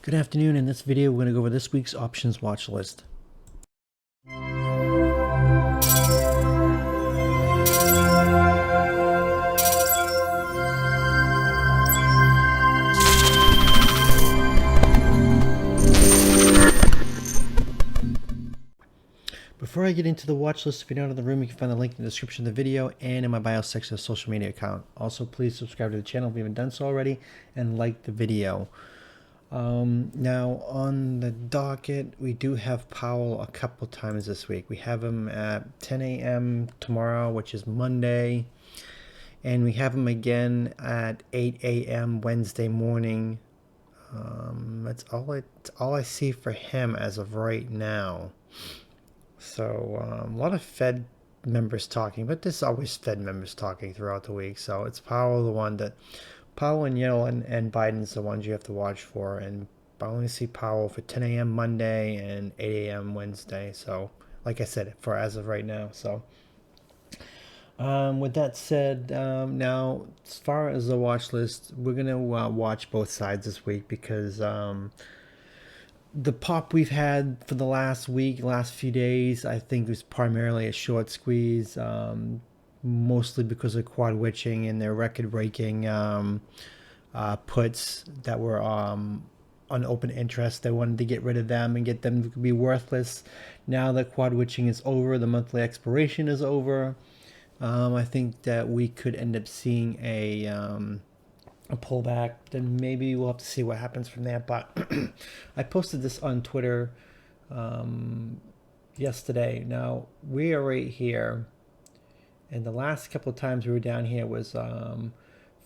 Good afternoon. In this video, we're going to go over this week's options watch list. Before I get into the watch list, if you're not in the room, you can find the link in the description of the video and in my bio section of the social media account. Also, please subscribe to the channel if you haven't done so already and like the video. Now on the docket, we do have Powell a couple times this week. We have him at 10 a.m. tomorrow, which is Monday, and we have him again at 8 a.m. Wednesday morning. That's all I see for him as of right now. So a lot of Fed members talking, but there's always Fed members talking throughout the week. So it's Powell, Powell and Yellen and Biden's the ones you have to watch for. And I only see Powell for 10 a.m. Monday and 8 a.m. Wednesday. So like I said, for as of right now. So with that said, now as far as the watch list, we're gonna watch both sides this week because the pop we've had for the last few days, I think was primarily a short squeeze, mostly because of quad witching and their record-breaking puts that were on open interest. They wanted to get rid of them and get them to be worthless. Now that quad witching is over, the monthly expiration is over. I think that we could end up seeing a pullback. Then maybe we'll have to see what happens from there. But I posted this on Twitter yesterday. Now we are right here, and the last couple of times we were down here was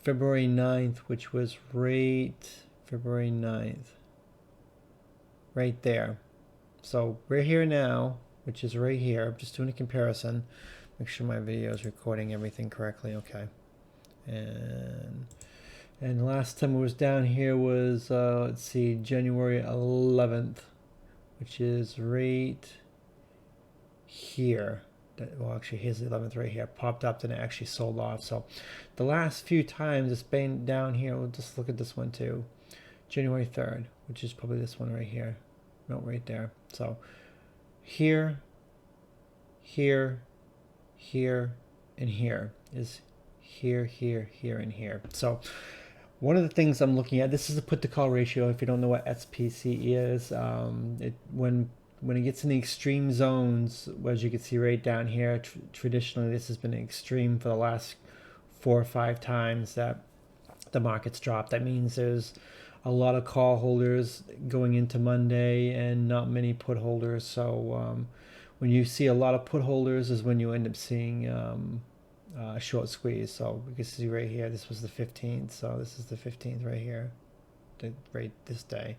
February 9th, which was February 9th, right there. So we're here now, which is right here. I'm just doing a comparison. Make sure my video is recording everything correctly. Okay. And the last time it was down here was, let's see, January 11th, which is right here. Well, actually, here's the 11th right here. Popped up and it actually sold off. So the last few times it's been down here, we'll just look at this one too. January 3rd, which is probably this one right here. No, right there. So here, here, here, and here is here, here, here, and here. So one of the things I'm looking at, this is a put to call ratio. If you don't know what SPC is, when it gets in the extreme zones, as you can see right down here, traditionally this has been extreme for the last 4 or 5 times that the market's dropped. That means there's a lot of call holders going into Monday and not many put holders. So when you see a lot of put holders is when you end up seeing a short squeeze. So we can see right here, this was the 15th. So this is the 15th right here, right this day.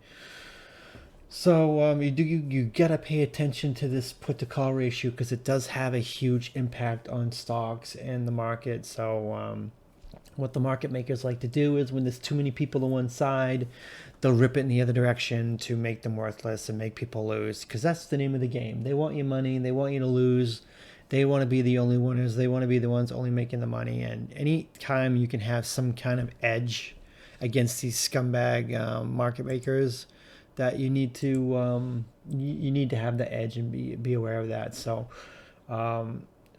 So you gotta pay attention to this put to call ratio because it does have a huge impact on stocks and the market. So what the market makers like to do is when there's too many people on one side, they'll rip it in the other direction to make them worthless and make people lose, because that's the name of the game. They want your money, they want you to lose, they want to be the only winners, they want to be the ones only making the money. And any time you can have some kind of edge against these scumbag market makers, that you need to have the edge and be aware of that. So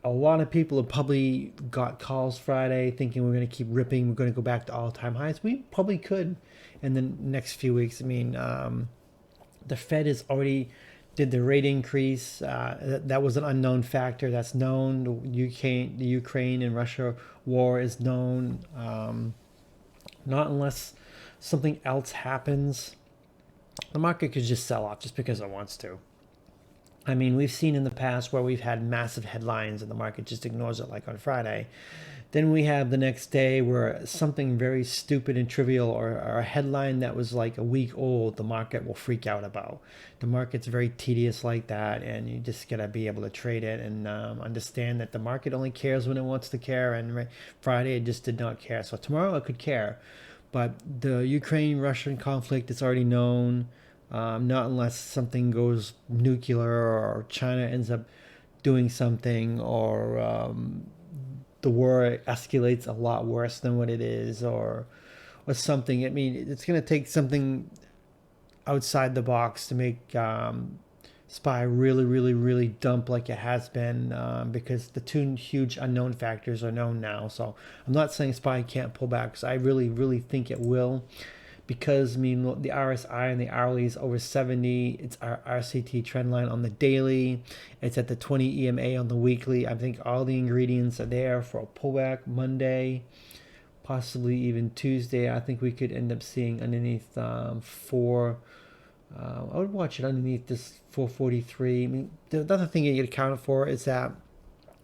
a lot of people have probably got calls Friday thinking we're going to keep ripping, we're going to go back to all-time highs. We probably could in the next few weeks. I mean, the Fed has already did the rate increase. That was an unknown factor. That's known. The Ukraine and Russia war is known. Not unless something else happens, the market could just sell off just because it wants to. I mean, we've seen in the past where we've had massive headlines and the market just ignores it, like on Friday. Then we have the next day where something very stupid and trivial or a headline that was like a week old, the market will freak out about. The market's very tedious like that, and you just got to be able to trade it and understand that the market only cares when it wants to care, and Friday it just did not care. So tomorrow it could care. But the Ukraine-Russian conflict is already known. Not unless something goes nuclear or China ends up doing something, or the war escalates a lot worse than what it is, or something. I mean, it's going to take something outside the box to make SPY really dump like it has been, because the two huge unknown factors are known now. So I'm not saying SPY can't pull back, because I really think it will, because I mean the RSI and the hourly is over 70. It's our RCT trend line on the daily. It's at the 20 EMA on the weekly. I think all the ingredients are there for a pullback Monday, possibly even Tuesday. I think we could end up seeing underneath I would watch it underneath this 443. I mean, the other thing you get accounted for is that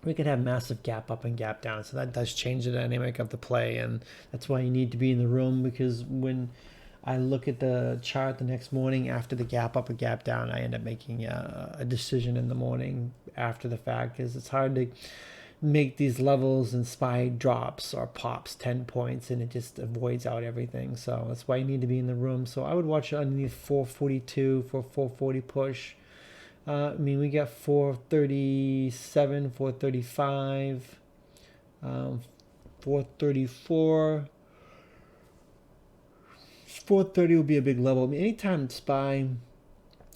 we could have massive gap up and gap down. So that does change the dynamic of the play. And that's why you need to be in the room, because when I look at the chart the next morning after the gap up or gap down, I end up making a decision in the morning after the fact, because it's hard to make these levels and SPY drops or pops 10 points and it just avoids out everything. So that's why you need to be in the room. So I would watch it underneath 442 for 440 push. I mean, we got 437, 435, 434. 430 will be a big level. I mean, anytime SPY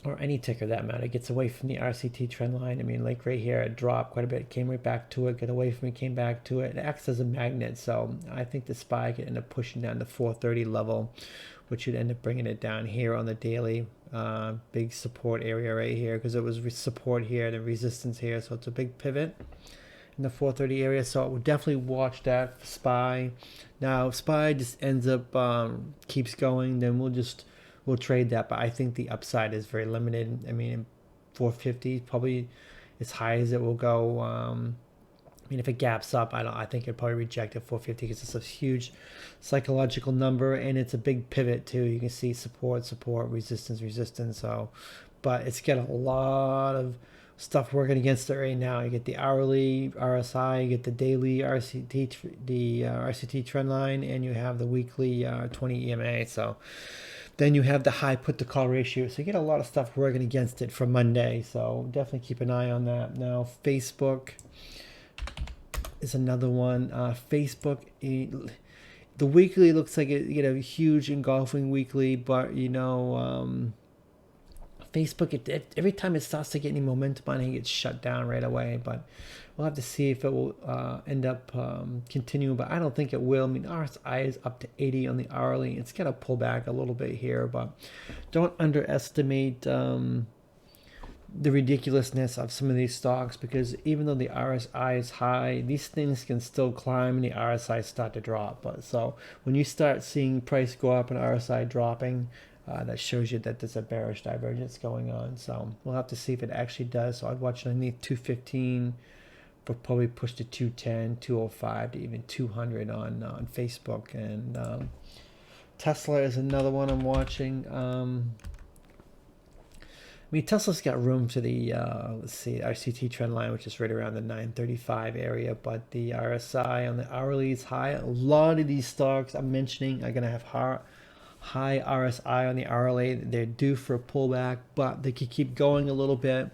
or any ticker that matter gets away from the RCT trend line, I mean, like right here, it dropped quite a bit, came right back to it, got away from it, came back to it. It acts as a magnet. So I think the SPY could end up pushing down to 430 level, which would end up bringing it down here on the daily. Big support area right here, because it was support here, the resistance here. So it's a big pivot in the 430 area. So I would definitely watch that for SPY. Now, if SPY just ends up, keeps going, then we'll trade that. But I think the upside is very limited. I mean, 450 probably as high as it will go. I mean, if it gaps up, I think it'd probably reject at 450, because it's a huge psychological number, and it's a big pivot too. You can see support, resistance. So, but it's got a lot of stuff working against it right now. You get the hourly RSI, you get the daily RCT, the RCT trend line, and you have the weekly 20 EMA. So then you have the high put to call ratio. So you get a lot of stuff working against it for Monday. So definitely keep an eye on that. Now, Facebook is another one. Facebook, the weekly looks like you get a huge engulfing weekly, but Facebook, every time it starts to get any momentum on it, gets shut down right away. But we'll have to see if it will end up continuing, but I don't think it will. I mean, RSI is up to 80 on the hourly. It's going to pull back a little bit here, but don't underestimate the ridiculousness of some of these stocks, because even though the RSI is high, these things can still climb and the RSI start to drop. But so when you start seeing price go up and RSI dropping, that shows you that there's a bearish divergence going on. So we'll have to see if it actually does. So I'd watch it underneath 215, but probably push to 210, 205 to even 200 on Facebook. And Tesla is another one I'm watching. I mean, Tesla's got room to the, let's see, RCT trend line, which is right around the 935 area, but the RSI on the hourly is high. A lot of these stocks I'm mentioning are going to have high RSI on the hourly. They're due for a pullback, but they could keep going a little bit.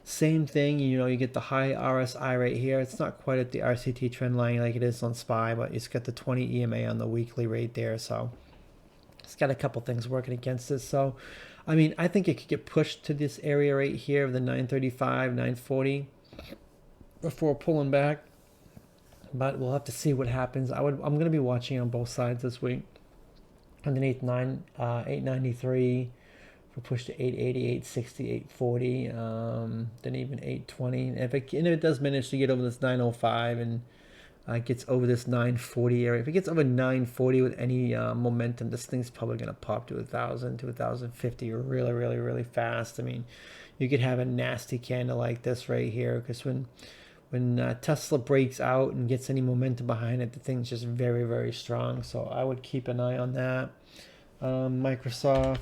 Same thing, you get the high RSI right here. It's not quite at the RCT trend line like it is on SPY, but it's got the 20 EMA on the weekly right there. So it's got a couple things working against it. So I mean, I think it could get pushed to this area right here of the 935, 940 before pulling back. But we'll have to see what happens. I'm going to be watching on both sides this week. Underneath 893 for push to 880, 860, 840, then even 820. And if it does manage to get over this 905 and gets over this 940 area. If it gets over 940 with any momentum, this thing's probably going to pop to 1,000 to 1,050 really fast. I mean, you could have a nasty candle like this right here, because when Tesla breaks out and gets any momentum behind it, the thing's just very strong. So I would keep an eye on that. Microsoft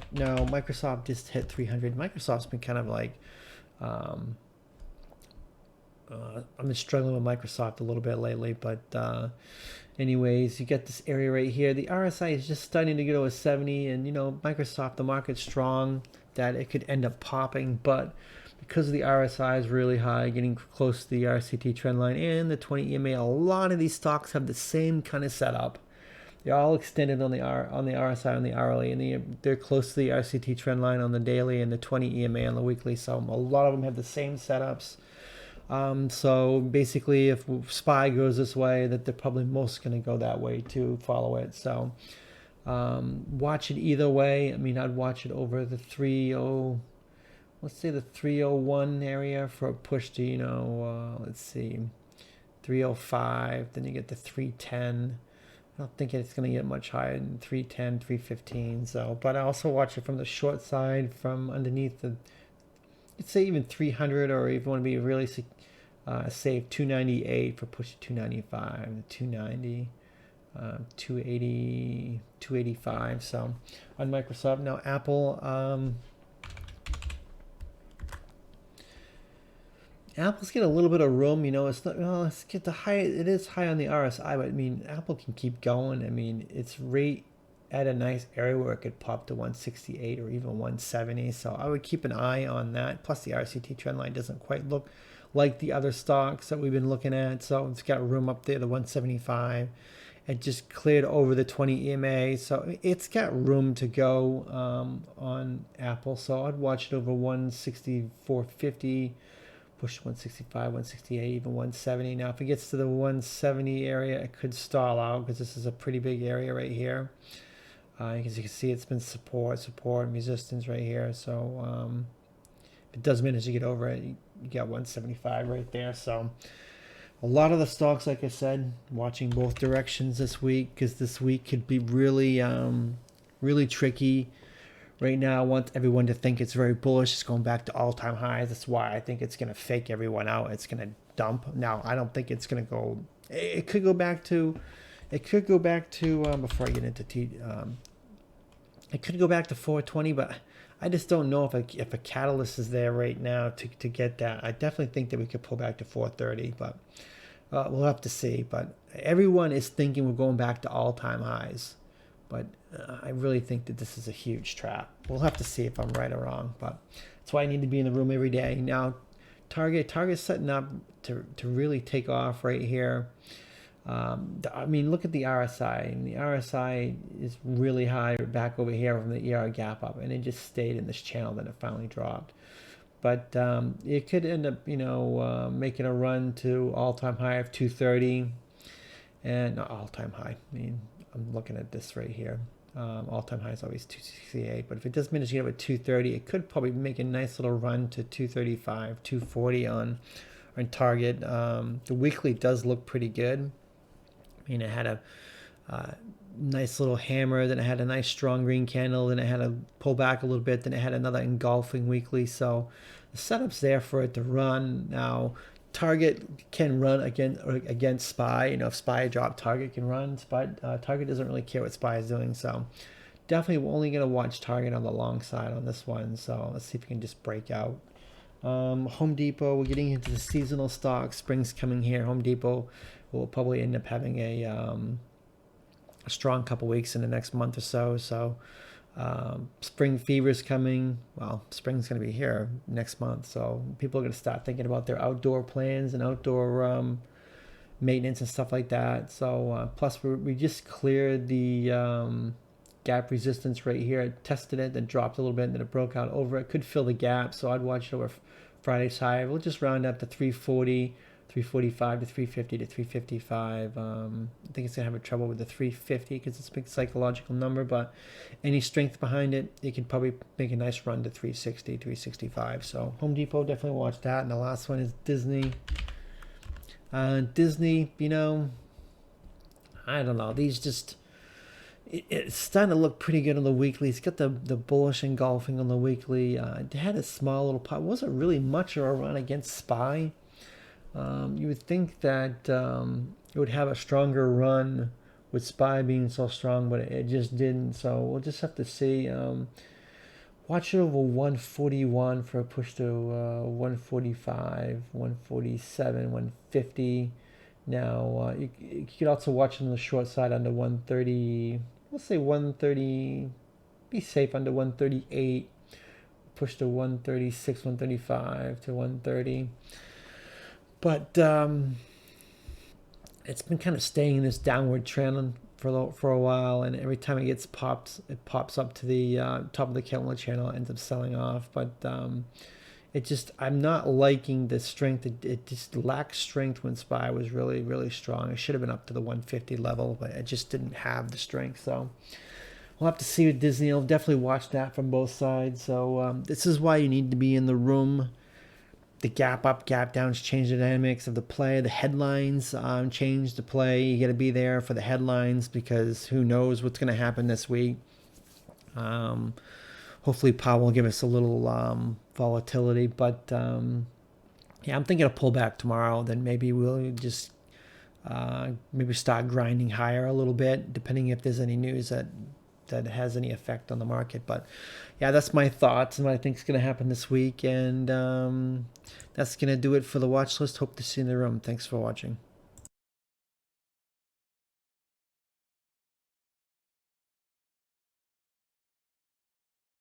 just hit 300. Microsoft's been kind of like I've been struggling with Microsoft a little bit lately, but anyways, you get this area right here. The RSI is just starting to get over 70, and Microsoft, the market's strong that it could end up popping, but because the RSI is really high, getting close to the RCT trend line and the 20 EMA, a lot of these stocks have the same kind of setup. They're all extended on the RSI, on the hourly, and they're close to the RCT trend line on the daily and the 20 EMA on the weekly. So a lot of them have the same setups. So basically, if SPY goes this way, that they're probably most going to go that way to follow it. So watch it either way. I mean, I'd watch it over the 30, let's say the 301 area for a push to, let's see, 305. Then you get the 310. I don't think it's going to get much higher than 310, 315. So, but I also watch it from the short side, from underneath the, let's say even 300, or if you want to be really safe, 298 for push to 295, 290, 280, 285. So on Microsoft. Now Apple, Apple's get a little bit of room, it's not, well, let's get the high, it is high on the RSI, but I mean, Apple can keep going. I mean, it's right at a nice area where it could pop to 168 or even 170. So I would keep an eye on that. Plus the RCT trend line doesn't quite look like the other stocks that we've been looking at. So it's got room up there, the 175. It just cleared over the 20 EMA. So it's got room to go on Apple. So I'd watch it over 164.50. Push 165, 168, even 170. Now, if it gets to the 170 area, it could stall out because this is a pretty big area right here. As you can see, it's been support, and resistance right here. So if it does manage to get over it, you got 175 right there. So a lot of the stocks, like I said, watching both directions this week, because this week could be really, really tricky. Right now, I want everyone to think it's very bullish. It's going back to all-time highs. That's why I think it's going to fake everyone out. It's going to dump. Now, I don't think it's going to go. It could go back to. Before I get into it could go back to 420, but I just don't know if a catalyst is there right now to get that. I definitely think that we could pull back to 430, but we'll have to see. But everyone is thinking we're going back to all-time highs. But I really think that this is a huge trap. We'll have to see if I'm right or wrong. But that's why I need to be in the room every day. Now, Target's setting up to really take off right here. I mean, look at the RSI. And the RSI is really high back over here from the ER gap up. And it just stayed in this channel. Then it finally dropped. But it could end up, making a run to all-time high of 230. And not all-time high. I mean, I'm looking at this right here. All-time high is always 268, but if it does manage to get up at 230, it could probably make a nice little run to 235, 240 on Target. The weekly does look pretty good. I mean, it had a nice little hammer, then it had a nice strong green candle, then it had a pull back a little bit, then it had another engulfing weekly. So the setup's there for it to run. Now, Target can run against SPY. If SPY dropped, Target can run. Target doesn't really care what SPY is doing. So definitely we're only going to watch Target on the long side on this one. So let's see if we can just break out. Home Depot, we're getting into the seasonal stock. Spring's coming here. Home Depot will probably end up having a strong couple weeks in the next month or so. So spring fever is coming. Well, spring's going to be here next month, so people are going to start thinking about their outdoor plans and outdoor maintenance and stuff like that. So plus we just cleared the gap resistance right here. I tested it, then dropped a little bit, and then it broke out over it. Could fill the gap, so I'd watch it over Friday's high. We'll just round up to 340. 345 to 350 to 355. I think it's going to have trouble with the 350 because it's a big psychological number, but any strength behind it, it can probably make a nice run to 360, 365. So Home Depot, definitely watch that. And the last one is Disney. Disney, I don't know. These just, it's starting to look pretty good on the weekly. It's got the bullish engulfing on the weekly. It had a small little pop. It wasn't really much of a run against SPY. You would think that it would have a stronger run with SPY being so strong, but it just didn't. So we'll just have to see. Watch it over 141 for a push to 145, 147, 150. Now, you could also watch it on the short side under 130. Let's say 130. Be safe under 138. Push to 136, 135 to 130. But it's been kind of staying in this downward trend for a while, and every time it pops up to the top of the candle channel, it ends up selling off. But it just, I'm not liking the strength. It just lacks strength when SPY was really strong. It should have been up to the 150 level, but it just didn't have the strength. So we'll have to see with Disney. I'll definitely watch that from both sides. So this is why you need to be in the room. The gap up, gap downs change the dynamics of the play. The headlines change the play. You got to be there for the headlines because who knows what's going to happen this week. Hopefully Powell will give us a little volatility. But yeah, I'm thinking a pullback tomorrow. Then maybe we'll just maybe start grinding higher a little bit, depending if there's any news that has any effect on the market. But yeah, that's my thoughts and what I think is going to happen this week. And that's going to do it for the watch list. Hope to see you in the room. Thanks for watching.